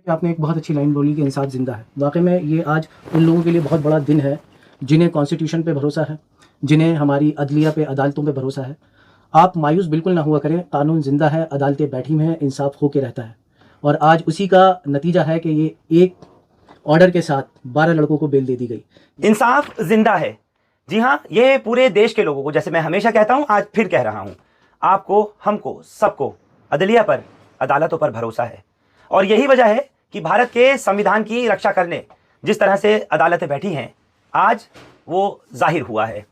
आपने एक बहुत अच्छी लाइन बोली कि इंसाफ जिंदा है। वाकई में ये आज उन लोगों के लिए बहुत बड़ा दिन है जिन्हें कॉन्स्टिट्यूशन पे भरोसा है, जिन्हें हमारी अदलिया पे, अदालतों पे भरोसा है। आप मायूस बिल्कुल ना हुआ करें, कानून जिंदा है, अदालतें बैठी हुई हैं, इंसाफ होके रहता है। और आज उसी का नतीजा है कि ये एक ऑर्डर के साथ 12 लड़कों को बेल दे दी गई। इंसाफ जिंदा है। जी हाँ, ये पूरे देश के लोगों को, जैसे मैं हमेशा कहता हूं, आज फिर कह रहा हूं, आपको, हमको, सबको अदलिया पर, अदालतों पर भरोसा है। और यही वजह है कि भारत के संविधान की रक्षा करने जिस तरह से अदालतें बैठी हैं, आज वो जाहिर हुआ है।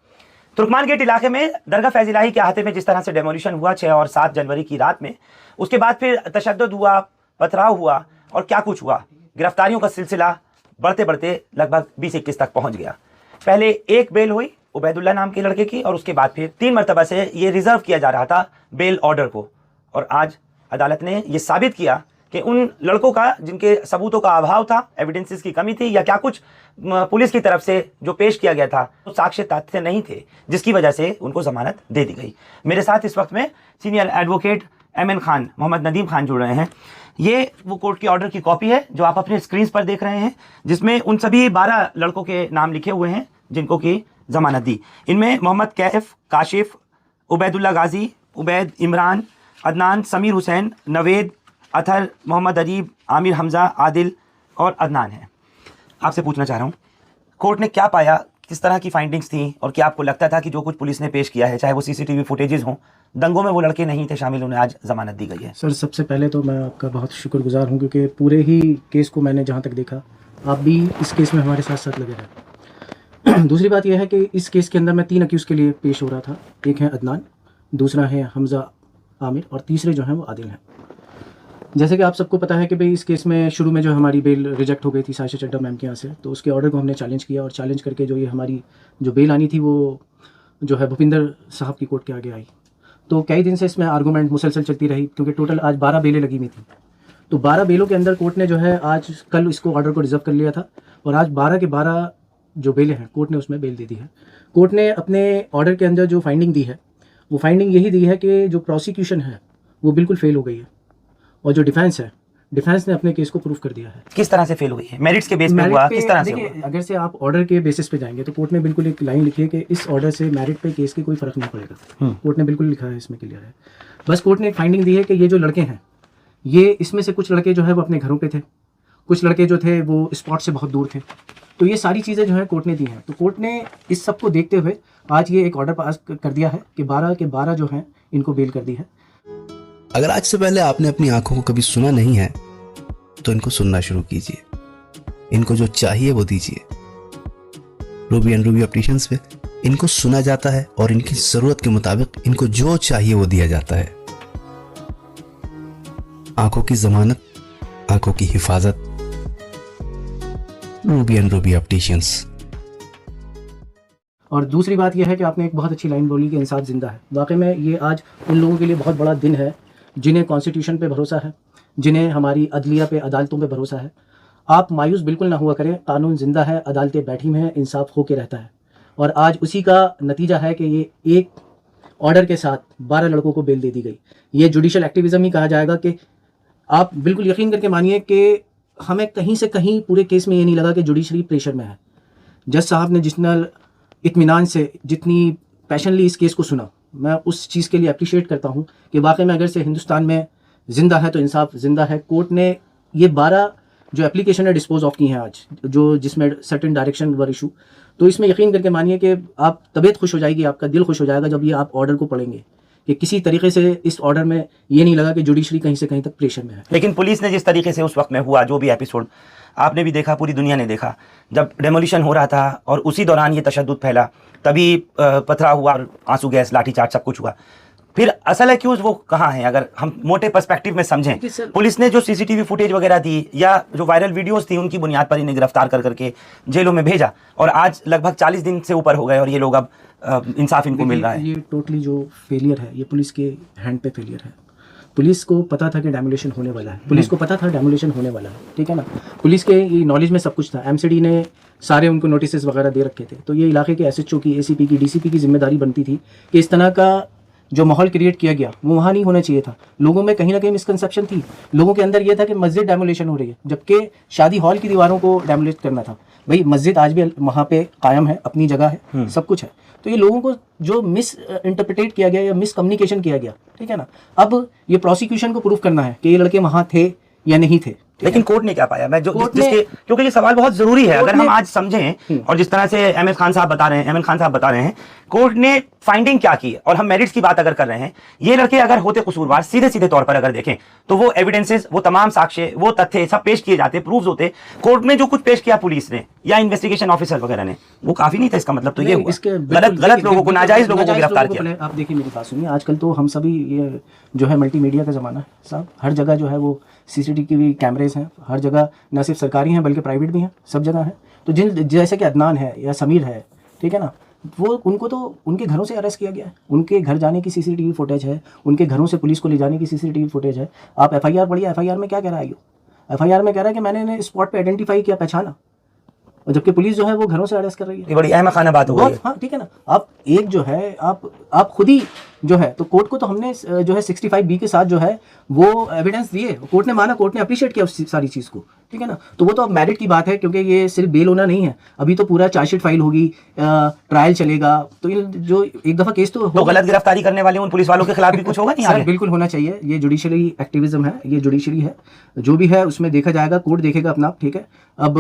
तुर्कमान गेट इलाके में दरगाह फैज इलाही के अहाते में जिस तरह से डेमोलिशन हुआ 6 और 7 जनवरी की रात में, उसके बाद फिर तशद्दुद हुआ, पथराव हुआ और क्या कुछ हुआ। गिरफ्तारियों का सिलसिला बढ़ते बढ़ते लगभग 20-21 तक पहुंच गया। पहले एक बेल हुई उबैदुल्लाह नाम के लड़के की, और उसके बाद फिर 3 मरतबा से ये रिजर्व किया जा रहा था बेल ऑर्डर को। और आज अदालत ने ये साबित किया कि उन लड़कों का, जिनके सबूतों का अभाव था, एविडेंसेस की कमी थी, या क्या कुछ पुलिस की तरफ से जो पेश किया गया था तो साक्ष्य तथ्य नहीं थे, जिसकी वजह से उनको जमानत दे दी गई। मेरे साथ इस वक्त में senior advocate MN Khan, Mohammed Nadeem Khan जुड़ रहे हैं। ये वो कोर्ट की ऑर्डर की कॉपी है जो आप अपने स्क्रीन पर देख रहे हैं, जिसमें उन सभी 12 लड़कों के नाम लिखे हुए हैं जिनको की जमानत दी। इनमें मोहम्मद कैफ, काशिफ, उबैदुल्लाह गाजी, उबैद, इमरान, अदनान, समीर हुसैन, नवेद, अथर, मोहम्मद अरीब, आमिर हमजा, आदिल और अदनान है। आपसे पूछना चाह रहा हूँ, कोर्ट ने क्या पाया, किस तरह की फाइंडिंग्स थी, और क्या आपको लगता था कि जो कुछ पुलिस ने पेश किया है, चाहे वो CCTV फुटेजेस हों, दंगों में वो लड़के नहीं थे शामिल, उन्हें आज जमानत दी गई है? सर, सबसे पहले तो मैं आपका बहुत शुक्रगुजार हूँ, क्योंकि पूरे ही केस को मैंने जहाँ तक देखा, आप भी इस केस में हमारे साथ साथ लगे रहे। दूसरी बात यह है कि इस केस के अंदर मैं 3 अक्यूज़ के लिए पेश हो रहा था। एक है अदनान, दूसरा है हमजा आमिर, और तीसरे जो हैं वो आदिल हैं। जैसे कि आप सबको पता है कि भाई इस केस में शुरू में जो हमारी बेल रिजेक्ट हो गई थी साहिशा चड्ढा मैम के यहाँ से, तो उसके ऑर्डर को हमने चैलेंज किया, और चैलेंज करके जो ये हमारी जो बेल आनी थी वो जो है भूपिंदर साहब की कोर्ट के आगे आई। तो कई दिन से इसमें आर्गूमेंट मुसलसल चलती रही, क्योंकि टोटल आज 12 बेलें लगी हुई थी। तो 12 बेलों के अंदर कोर्ट ने जो है आज कल इसको ऑर्डर को रिजर्व कर लिया था, और आज 12 के 12 जो बेलें हैं कोर्ट ने उसमें बेल दे दी है। कोर्ट ने अपने ऑर्डर के अंदर जो फाइंडिंग दी है, वो फाइंडिंग यही दी है कि जो प्रोसिक्यूशन है वो बिल्कुल फेल हो गई है, और जो डिफेंस है, डिफेंस ने अपने केस को प्रूफ कर दिया है। किस तरह से फेल हुई है? मेरिट्स के बेस पे हुआ, किस तरह से हुआ? अगर से आप ऑर्डर के बेसिस पे जाएंगे तो कोर्ट ने बिल्कुल एक लाइन लिखी है कि इस ऑर्डर से मेरिट पे केस की कोई फर्क नहीं पड़ेगा। कोर्ट ने बिल्कुल लिखा है, इसमें क्लियर है। बस कोर्ट ने एक फाइंडिंग दी है कि ये जो लड़के हैं, ये इसमें से कुछ लड़के जो है वो अपने घरों पे थे, कुछ लड़के जो थे वो स्पॉट से बहुत दूर थे। तो ये सारी चीज़ें जो है कोर्ट ने दी हैं। तो कोर्ट ने इस सब को देखते हुए आज ये एक ऑर्डर पास कर दिया है कि 12 के 12 जो हैं इनको बेल कर दी है। अगर आज से पहले आपने अपनी आंखों को कभी सुना नहीं है तो इनको सुनना शुरू कीजिए, इनको जो चाहिए वो दीजिए। रूबी एंड रूबी ऑप्टिशियंस पे इनको सुना जाता है और इनकी जरूरत के मुताबिक इनको जो चाहिए वो दिया जाता है। आंखों की जमानत, आंखों की हिफाजत, रूबी एंड रूबी ऑप्टिशियंस। और दूसरी बात यह है कि आपने एक बहुत अच्छी लाइन बोली कि इंसाफ जिंदा है। वाकई में ये आज उन लोगों के लिए बहुत बड़ा दिन है जिन्हें कॉन्स्टिट्यूशन पे भरोसा है, जिन्हें हमारी अदलिया पे, अदालतों पे भरोसा है। आप मायूस बिल्कुल ना हुआ करें, कानून जिंदा है, अदालतें बैठी हुई हैं, इंसाफ होके रहता है। और आज उसी का नतीजा है कि ये एक ऑर्डर के साथ 12 लड़कों को बेल दे दी गई। ये जुडिशल एक्टिविज्म ही कहा जाएगा कि आप बिल्कुल यकीन करके मानिए कि हमें कहीं से कहीं पूरे केस में ये नहीं लगा कि जुडिशरी प्रेशर में है। जज साहब ने जितना इत्मीनान से, जितनी पैशनली इस केस को सुना, मैं उस चीज़ के लिए अप्रिशिएट करता हूँ कि वाकई में अगर से हिंदुस्तान में ज़िंदा है तो इंसाफ ज़िंदा है। कोर्ट ने ये 12 जो एप्लीकेशन है डिस्पोज ऑफ की हैं आज, जो जिसमें सर्टेन डायरेक्शन वर इशू, तो इसमें यकीन करके मानिए कि आप तबीयत खुश हो जाएगी, आपका दिल खुश हो जाएगा जब ये आप ऑर्डर को पढ़ेंगे कि किसी तरीके से इस ऑर्डर में ये नहीं लगा कि जुडिशरी कहीं से कहीं तक प्रेशर में है। लेकिन पुलिस ने जिस तरीके से उस वक्त में हुआ, जो भी एपिसोड आपने भी देखा, पूरी दुनिया ने देखा, जब डेमोलिशन हो रहा था और उसी दौरान ये तशद्दुद फैला, तभी पथराव हुआ, आंसू गैस, लाठीचार्ज, सब कुछ हुआ। फिर असल एक्यूज वो कहाँ हैं? अगर हम मोटे पर्सपेक्टिव में समझें, पुलिस ने जो CCTV फुटेज वगैरह दी या जो वायरल वीडियोस थी, उनकी बुनियाद पर इन्हें गिरफ्तार कर करके जेलों में भेजा, और आज लगभग 40 दिन से ऊपर हो गए और ये लोग अब इंसाफ इनको मिल रहा है। ये टोटली जो फेलियर है, ये पुलिस के हैंड पे फेलियर है। पुलिस को पता था कि डेमोलिशन होने वाला है, पुलिस को पता था डेमोलिशन होने वाला है, ठीक है ना। पुलिस के ये नॉलेज में सब कुछ था। MCD ने सारे उनको नोटिस वगैरह दे रखे थे। तो ये इलाके के SHO की, ACP की, DCP की जिम्मेदारी बनती थी कि इस तरह का जो माहौल क्रिएट किया गया वो वहाँ नहीं होना चाहिए था। लोगों में कहीं ना कहीं मिसकंसेप्शन थी। लोगों के अंदर ये था कि मस्जिद डेमोलेशन हो रही है, जबकि शादी हॉल की दीवारों को डेमोलेट करना था। भाई मस्जिद आज भी वहाँ पे कायम है, अपनी जगह है, सब कुछ है। तो ये लोगों को जो मिस इंटरप्रिटेट किया गया या मिस कम्युनिकेशन किया गया, ठीक है ना। अब ये प्रोसिक्यूशन को प्रूफ करना है कि ये लड़के वहाँ थे या नहीं थे। लेकिन कोर्ट ने क्या पाया? मैं जो जिसके क्योंकि ये सवाल बहुत जरूरी है, अगर हम आज समझें और जिस तरह से अहमद खान साहब बता रहे हैं कोर्ट ने फाइंडिंग क्या की, और हम मेरिट्स की बात अगर कर रहे हैं, ये लड़के अगर होते कसूरवार सीधे सीधे तौर पर अगर देखें तो वो एविडेंसेस, वो तमाम साक्ष्य, वो तथ्य सब पेश किए जाते, प्रूफ्स होते। कोर्ट में जो कुछ पेश किया पुलिस ने या इन्वेस्टिगेशन ऑफिसर वगैरह ने, वो काफी नहीं था। इसका मतलब तो ये हुआ गलत लोगों को, नाजायज लोगों को गिरफ्तार किया। आप देखिए मेरी बात सुनिए, आजकल तो हम सभी ये जो है मल्टीमीडिया का ज़माना है साहब, हर जगह जो है वो सीसीटीवी कैमरेज हैं, हर जगह न सिर्फ सरकारी हैं बल्कि प्राइवेट भी हैं, सब जगह है। तो जिन जैसे कि अदनान है या समीर है, ठीक है ना, वो उनको तो उनके घरों से अरेस्ट किया गया है, उनके घर जाने की सीसीटीवी फुटेज है, उनके घरों से पुलिस को ले जाने की सीसीटीवी फुटेज है। आप एफआईआर पढ़िए, एफआईआर में क्या कह रहा है? एफआईआर में कह रहा है कि मैंने इन्हें स्पॉट पे आइडेंटिफाई किया, पहचाना, और जबकि पुलिस जो है वो घरों से अरेस्ट कर रही है। ये बड़ी अहम खाना बात हो गई है। हाँ ठीक है ना। आप एक जो है आप खुद ही जो है, तो कोर्ट को तो हमने जो है 65B के साथ जो है वो एविडेंस दिए, कोर्ट ने माना, कोर्ट ने अप्रिशिएट किया उस सारी चीज़ को, ठीक है ना। तो वो तो अब मेरिट की बात है, क्योंकि ये सिर्फ बेल होना नहीं है, अभी तो पूरा चार्जशीट फाइल होगी, ट्रायल चलेगा। तो ये जो एक दफ़ा केस तो गलत गिरफ्तारी करने वाले उन पुलिस वालों के खिलाफ भी कुछ होगा नहीं आगे? बिल्कुल होना चाहिए। ये जुडिशरी एक्टिविज्म है, ये जुडिशरी है, जो भी है उसमें देखा जाएगा, कोर्ट देखेगा अपना, ठीक है। अब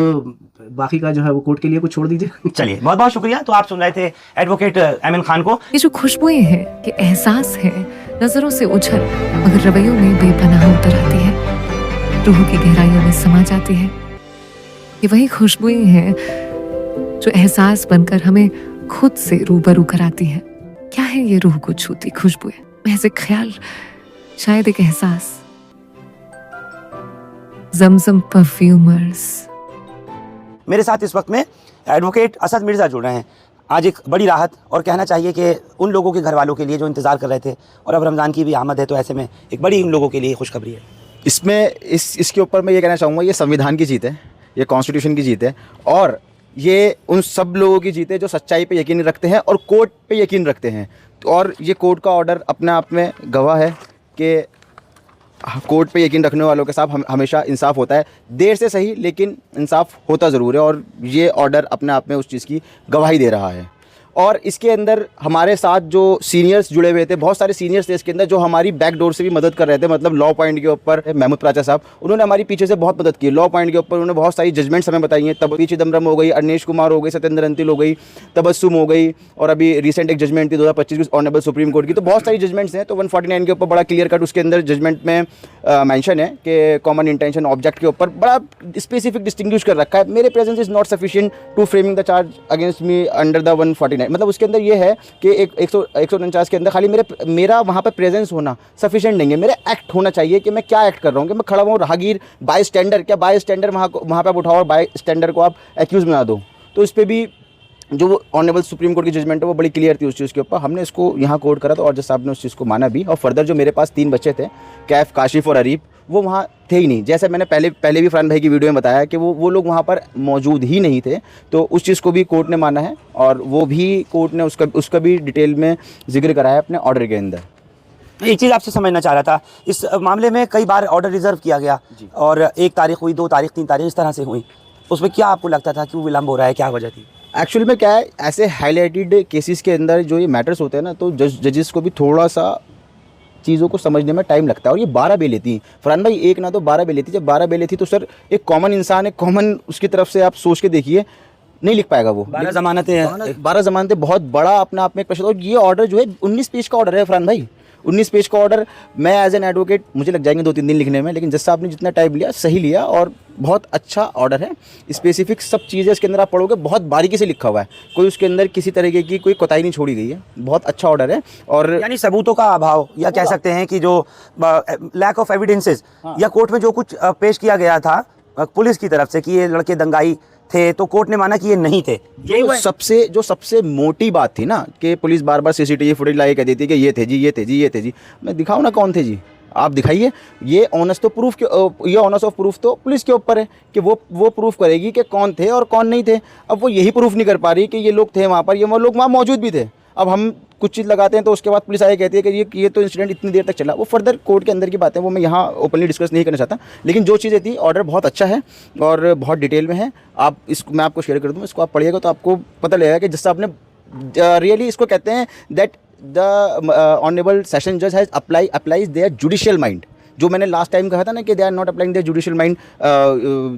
बाकी का जो है वो कोर्ट के लिए कुछ छोड़ दीजिए। चलिए, बहुत बहुत शुक्रिया। तो आप सुन रहे थे एडवोकेट अहमद खान को। ये जो खुशबुएं हैं, ये एहसास है, नजरों से उछल मगर रवैयों में बेपनाह उतर आती है, रूह की गहराइयों में समा जाती है। ये वही खुशबुएं हैं जो एहसास बनकर हमें खुद से रूबरू कराती हैं। क्या है ये रूह को छूती खुशबुएं? महज एक ख्याल, शायद एक एहसास। जमजम परफ्यूमर्स। मेरे साथ इस वक्त में एडवोकेट असद मिर्जा जुड़ रहे हैं। आज एक बड़ी राहत, और कहना चाहिए कि उन लोगों के घर वालों के लिए जो इंतज़ार कर रहे थे, और अब रमज़ान की भी आमद है, तो ऐसे में एक बड़ी उन लोगों के लिए खुशखबरी है। इसमें इसके ऊपर मैं ये कहना चाहूँगा, ये संविधान की जीत है, ये कॉन्स्टिट्यूशन की जीत है, और ये उन सब लोगों की जीत है जो सच्चाई पे यकीन रखते हैं और कोर्ट पे यकीन रखते हैं। और ये कोर्ट का ऑर्डर अपने आप में गवाह है कि कोर्ट पे यकीन रखने वालों के साथ हमेशा इंसाफ होता है, देर से सही लेकिन इंसाफ होता ज़रूर है। और ये ऑर्डर अपने आप में उस चीज़ की गवाही दे रहा है। और इसके अंदर हमारे साथ जो सीनियर्स जुड़े हुए थे, बहुत सारे सीनियर्स थे इसके अंदर, जो हमारी बैकडोर से भी मदद कर रहे थे। मतलब लॉ पॉइंट के ऊपर महमूद प्राचा साहब, उन्होंने हमारी पीछे से बहुत मदद की। लॉ पॉइंट के ऊपर उन्होंने बहुत सारी जजमेंट्स हमें बताई हैं। तब चिदम्बरम हो गई, अनिश कुमार हो गई, सत्येंद्र अंतिल हो गई, तबस्सुम हो गई, और अभी रिसेंट एक जजमेंट थी 2025 की ऑनरेबल सुप्रीम कोर्ट की। तो बहुत सारी जजमेंट्स हैं। तो 149 के ऊपर बड़ा क्लियर कट उसके अंदर जजमेंट में मेंशन है कि कॉमन इंटेंशन ऑब्जेक्ट के ऊपर बड़ा स्पेसिफिक डिस्टिंग्विश कर रखा है। मेरे presence is not sufficient to framing the charge against me under the 149। मतलब उसके अंदर ये है कि 149 के अंदर खाली मेरा वहाँ पे प्रेजेंस होना सफिशिएंट नहीं है। मेरा एक्ट होना चाहिए कि मैं क्या एक्ट कर रहा हूँ, कि मैं खड़ा हूँ राहगीर बाय स्टैंडर, क्या बाय स्टैंडर वहाँ पे आप उठाओ और बाय स्टैंडर को आप एक्यूज बना दो। तो इस पर भी जो ऑनरेबल सुप्रीम कोर्ट की जजमेंट है वो बड़ी क्लियर थी उस चीज़ के ऊपर। हमने इसको यहाँ कोर्ट करा था और जज साहब ने उस चीज़ को माना भी। और फर्दर जो मेरे पास 3 बच्चे थे, कैफ, काशिफ और अरीब, वो वहाँ थे ही नहीं। जैसे मैंने पहले भी फरहान भाई की वीडियो में बताया कि वो लोग वहाँ पर मौजूद ही नहीं थे। तो उस चीज़ को भी कोर्ट ने माना है, और वो भी कोर्ट ने उसका भी डिटेल में जिक्र कराया अपने ऑर्डर के अंदर। एक चीज़ आपसे समझना चाह रहा था, इस मामले में कई बार ऑर्डर रिजर्व किया गया, और 1 तारीख हुई, 2 तारीख, 3 तारीख, इस तरह से हुई। उसमें क्या आपको लगता था क्यों विलम्ब हो रहा है, क्या वजह थी? एक्चुअली में क्या है, ऐसे हाईलाइटेड केसेस के अंदर जो ये मैटर्स होते हैं ना, तो जजेस को भी थोड़ा सा चीज़ों को समझने में टाइम लगता है। और ये 12 बेलें थी फरहान भाई, एक ना तो 12 बेलें थी। जब 12 बेलें थी तो सर एक कॉमन इंसान, एक कॉमन उसकी तरफ से आप सोच के देखिए, नहीं लिख पाएगा वो। 12 ज़मानतें 12 ज़मानतें बहुत बड़ा अपने आप में एक प्रश्न। और ये ऑर्डर जो है 19 पेज का ऑर्डर है फरहान भाई, 19 पेज का ऑर्डर। मैं एज एन एडवोकेट मुझे लग जाएंगे 2-3 दिन लिखने में, लेकिन जज साहब ने जितना टाइम लिया सही लिया, और बहुत अच्छा ऑर्डर है। स्पेसिफिक सब चीज़ें इसके अंदर आप पढ़ोगे, बहुत बारीकी से लिखा हुआ है, कोई उसके अंदर किसी तरीके की कोई कोताही नहीं छोड़ी गई है। बहुत अच्छा ऑर्डर है। और यानी सबूतों का अभाव, या कह सकते हैं कि जो लैक ऑफ एविडेंसेस, या कोर्ट में जो कुछ पेश किया गया था पुलिस की तरफ से कि ये लड़के दंगाई थे, तो कोर्ट ने माना कि ये नहीं थे। यही सबसे मोटी बात थी ना, कि पुलिस बार बार सीसीटीवी फुटेज लाके कहती थी कि ये थे जी, ये थे जी, ये थे जी। मैं दिखाऊं ना कौन थे जी, आप दिखाइए। ये ऑनर्स ऑफ प्रूफ तो पुलिस के ऊपर है कि वो प्रूफ करेगी कि कौन थे और कौन नहीं थे। अब वो यही प्रूफ नहीं कर पा रही कि ये लोग थे वहाँ पर, ये लोग वहाँ मौजूद भी थे। अब हम कुछ चीज़ लगाते हैं तो उसके बाद पुलिस आगे कहती है कि ये तो इंसिडेंट इतनी देर तक चला। वो फर्दर कोर्ट के अंदर की बातें वो मैं यहाँ ओपनली डिस्कस नहीं करना चाहता, लेकिन जो चीज़ें थी ऑर्डर बहुत अच्छा है और बहुत डिटेल में है। आप इसको मैं आपको शेयर कर दूँ, इसको आप पढ़िएगा तो आपको पता लगेगा कि जिससे आपने रियली इसको कहते हैं दैट द ऑनरेबल सेशन जज has applies their judicial mind. जो मैंने लास्ट टाइम कहा था ना कि they are not applying their judicial mind,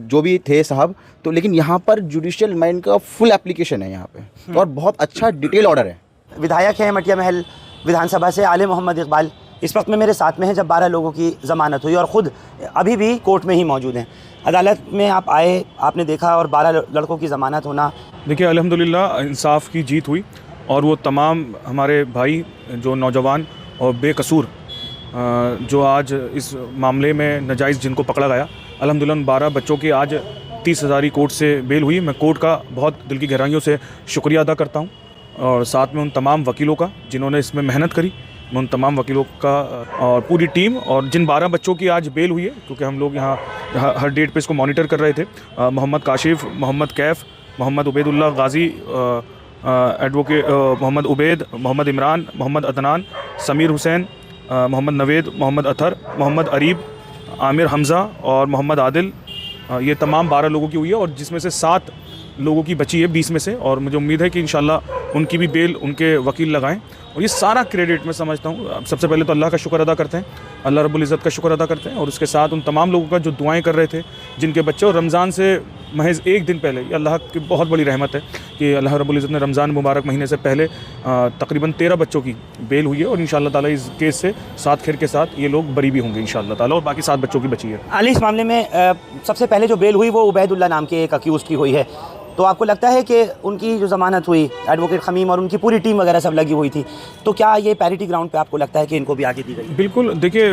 जो भी थे साहब, तो लेकिन यहाँ पर जुडिशियल माइंड का फुल एप्लीकेशन है यहाँ पे और बहुत अच्छा डिटेल ऑर्डर है। विधायक हैं मटिया महल विधानसभा से आले मोहम्मद इकबाल इस वक्त में मेरे साथ में हैं जब 12 लोगों की ज़मानत हुई और ख़ुद अभी भी कोर्ट में ही मौजूद हैं। अदालत में आप आए, आपने देखा और 12 लड़कों की ज़मानत होना। देखिए अल्हम्दुलिल्लाह इंसाफ की जीत हुई और वो तमाम हमारे भाई जो नौजवान और बेकसूर जो आज इस मामले में नाजायज़ जिनको पकड़ा गया, अल्हम्दुलिल्लाह उन 12 बच्चों की आज 30,000 कोर्ट से बेल हुई। मैं कोर्ट का बहुत दिल की गहराइयों से शुक्रिया अदा करता हूँ और साथ में उन तमाम वकीलों का जिन्होंने इसमें मेहनत करी, मैं उन तमाम वकीलों का और पूरी टीम और जिन 12 बच्चों की आज बेल हुई है, क्योंकि हम लोग यहाँ हर डेट पे इसको मॉनिटर कर रहे थे। मोहम्मद काशिफ, मोहम्मद कैफ़, मोहम्मद उबैदुल्लाह गाजी, एडवोकेट मोहम्मद उबैद, मोहम्मद इमरान, मोहम्मद अदनान, समीर हुसैन, मोहम्मद नवेद, मोहम्मद अतर, मोहम्मद अरीब, आमिर हमज़ा और मोहम्मद आदिल, ये तमाम 12 लोगों की हुई है और जिसमें से 7 लोगों की बची है 20 में से। और मुझे उम्मीद है कि इंशाल्लाह उनकी भी बेल उनके वकील लगाएं। और ये सारा क्रेडिट मैं समझता हूँ, सबसे पहले तो अल्लाह का शुक्र अदा करते हैं, अल्लाह रब्बुल इज़्ज़त का शुक्र अदा करते हैं और उसके साथ उन तमाम लोगों का जो दुआएं कर रहे थे, जिनके बच्चे और रमज़ान से महज एक दिन पहले, ये अल्लाह की बहुत बड़ी रहमत है कि अल्लाह रब्बुल इज़्ज़त ने रमज़ान मुबारक महीने से पहले तकरीबन 13 बच्चों की बेल हुई है और इंशाअल्लाह ताला इस केस से 7 खैर के साथ ये लोग बरी भी होंगे इंशाअल्लाह ताला और बाकी 7 बच्चों की बची है। अली, इस मामले में सबसे पहले जो बेल हुई वो उबैदुल्लाह नाम के एक अक्यूज़ की हुई है, तो आपको लगता है कि उनकी जो ज़मानत हुई, एडवोकेट खमीम और उनकी पूरी टीम वगैरह सब लगी हुई थी, तो क्या ये पैरिटी ग्राउंड पे आपको लगता है कि इनको भी आगे दी गई? बिल्कुल, देखिए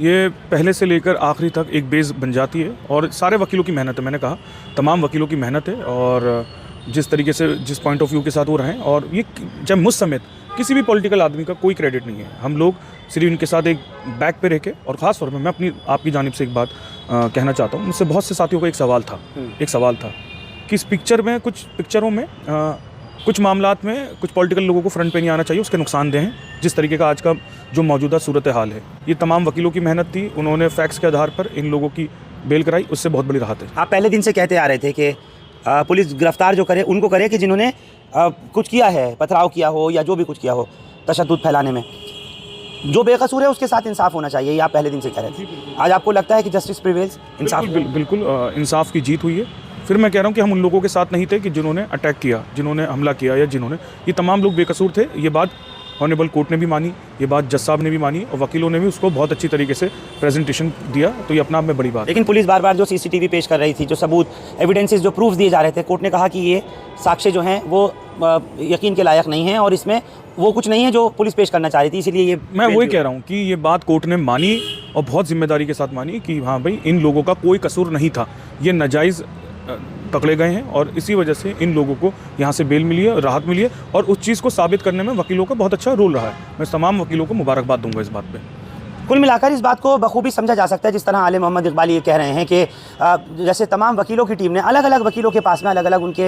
ये पहले से लेकर आखिरी तक एक बेस बन जाती है और सारे वकीलों की मेहनत है, मैंने कहा तमाम वकीलों की मेहनत है और जिस तरीके से जिस पॉइंट ऑफ व्यू के साथ वो रहें, और ये जब मुझ समेत किसी भी पॉलिटिकल आदमी का कोई क्रेडिट नहीं है, हम लोग सिर्फ इनके साथ एक बैक पे रह के, और ख़ास तौर पर मैं आपकी जानिब से एक बात कहना चाहता हूँ। मुझसे बहुत से साथियों का एक सवाल था कि इस पिक्चर में, कुछ पिक्चरों में कुछ मामलात में कुछ पॉलिटिकल लोगों को फ्रंट पे नहीं आना चाहिए, उसके नुकसानदेह हैं। जिस तरीके का आज का जो मौजूदा सूरत हाल है, ये तमाम वकीलों की मेहनत थी, उन्होंने फैक्ट्स के आधार पर इन लोगों की बेल कराई, उससे बहुत बड़ी राहत है। आप पहले दिन से कहते आ रहे थे कि पुलिस गिरफ्तार जो करे उनको करे कि जिन्होंने कुछ किया है, पथराव किया हो या जो भी कुछ किया हो तशद्दुद फैलाने में, जो बेकसूर है उसके साथ इंसाफ होना चाहिए, ये आप पहले दिन से कह रहे थे। आज आपको लगता है कि जस्टिस प्रिवेल्स, इंसाफ? बिल्कुल इंसाफ की जीत हुई है। फिर मैं कह रहा हूँ कि हम उन लोगों के साथ नहीं थे कि जिन्होंने अटैक किया, जिन्होंने हमला किया या जिन्होंने, ये तमाम लोग बेकसूर थे। ये बात ऑनरेबल कोर्ट ने भी मानी, ये बात जज साहब ने भी मानी और वकीलों ने भी उसको बहुत अच्छी तरीके से प्रेजेंटेशन दिया, तो ये अपना आप में बड़ी बात है। लेकिन पुलिस बार बार जो सीसीटीवी पेश कर रही थी, जो सबूत, एविडेंसेस, जो प्रूफ दिए जा रहे थे, कोर्ट ने कहा कि ये साक्ष्य जो हैं वो यकीन के लायक नहीं हैं और इसमें वो कुछ नहीं है जो पुलिस पेश करना चाह रही थी, इसलिए ये मैं वही कह रहा हूँ कि ये बात कोर्ट ने मानी और बहुत जिम्मेदारी के साथ मानी कि हाँ भाई, इन लोगों का कोई कसूर नहीं था, ये नाजायज़ पकड़े गए हैं और इसी वजह से इन लोगों को यहाँ से बेल मिली है, राहत मिली है और उस चीज़ को साबित करने में वकीलों का बहुत अच्छा रोल रहा है। मैं तमाम वकीलों को मुबारकबाद दूंगा इस बात पे। कुल मिलाकर इस बात को बखूबी समझा जा सकता है, जिस तरह आले मोहम्मद इकबाल ये कह रहे हैं कि जैसे तमाम वकीलों की टीम ने, अलग अलग वकीलों के पास में अलग अलग उनके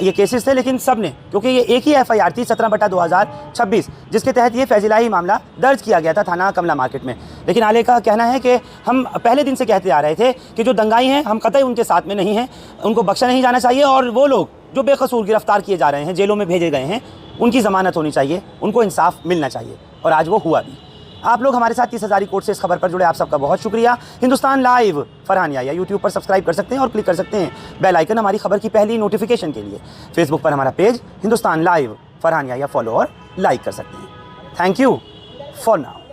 ये केसेस थे, लेकिन सब ने, क्योंकि ये एक ही FIR थी 17/2026 जिसके तहत ये फैजिलाही मामला दर्ज किया गया था थाना कमला मार्केट में। लेकिन आले का कहना है कि हम पहले दिन से कहते आ रहे थे कि जो दंगाई हैं हम कतई उनके साथ में नहीं हैं, उनको बख्शा नहीं जाना चाहिए और वो लोग जो बेकसूर गिरफ्तार किए जा रहे हैं, जेलों में भेजे गए हैं, उनकी ज़मानत होनी चाहिए, उनको इंसाफ मिलना चाहिए और आज वो हुआ भी। आप लोग हमारे साथ 30,000 कोर्ट से इस खबर पर जुड़े, आप सबका बहुत शुक्रिया। हिंदुस्तान लाइव फरहान याया यूट्यूब पर सब्सक्राइब कर सकते हैं और क्लिक कर सकते हैं बेल आइकन हमारी खबर की पहली नोटिफिकेशन के लिए। फेसबुक पर हमारा पेज हिंदुस्तान लाइव फरहान याया फॉलो और लाइक कर सकते हैं। Thank you for now.